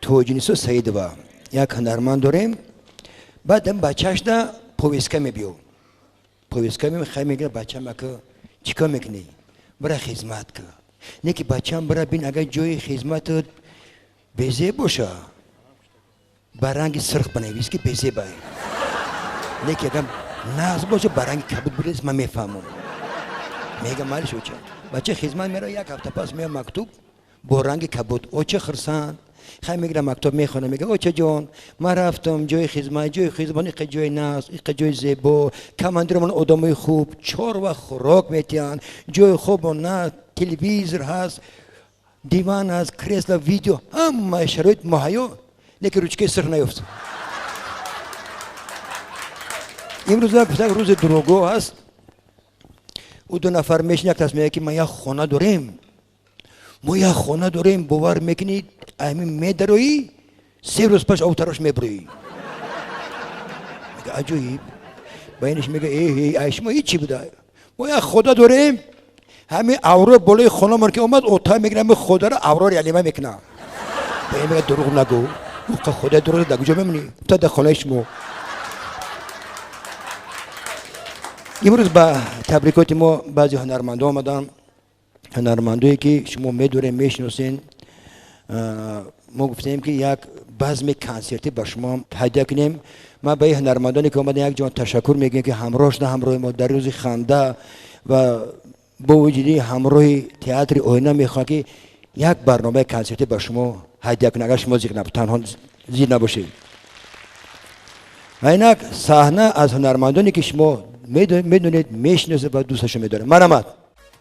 توجینیسو سعیدова یک هنرمند داریم. بعد این بچهش دا پویسکه میبیو. پویسکه خیلی میگه بچه ما که چیکار میکنی؟ برای خدمت که. نه که بچه هم برای بین اگر جای خدمت بیزه باشه برنگ سرخ بنویس که بیزه باید. نه که اگر ناز باشه برنگ کبود بریز من میفهمم. میگه مالش اوچه. بچه خدمت میره یک هفته پس میاد مکتوب با رنگ کبود. اوچه خرسان. خیلی میگه مکتوب میخونه میگه اوچه جان ما رفتم جای خدمت ایک جای ناز ایک جای زیبا کماندرمون آدمای خوب 4 وقت خوراک میتین جای خوب و نه تلویزیون هست دیوان هست کریسل ویدیو همه شرایط مهیا لیکن روچکه سر نیفت. امروز روز دروغو هست او 2 نفر میشن یک تصمیه که ما یک خانه داریم ما یک خانه داریم باور میکنید همین میدروی 3 روز پس اوتراش میبروی. میگه عجیب. باینش میگه ای شما هیچی بوده ما یک خدا داریم همین اورو بالای خانه من که اومد اوتا میگه همین خدا رو اورو ریالیمه میکنه. باین میگه دروغ نگو خدا دروغ نگو کجا میمونی تا در خانه شما. امروز با تبریکات ما بعضی هنرمندا آمدن هنرمندایی که شما میدونید میشناسین. ما گفتیم که یک بزم کنسرتی به شما هدیه کنیم. ما به هنرمندانی که اومدن یک جان تشکر میگیم که همراه ما در روز خنده و با وجودی همراه تئاتر اوینا میخوام که یک برنامه کنسرتی به شما هدیه کنیم اگر شما تنها زیر نباشید. اینک صحنه از هنرمندانی که شما میدونید میشناسید و دوستش میدارید. مرحمت.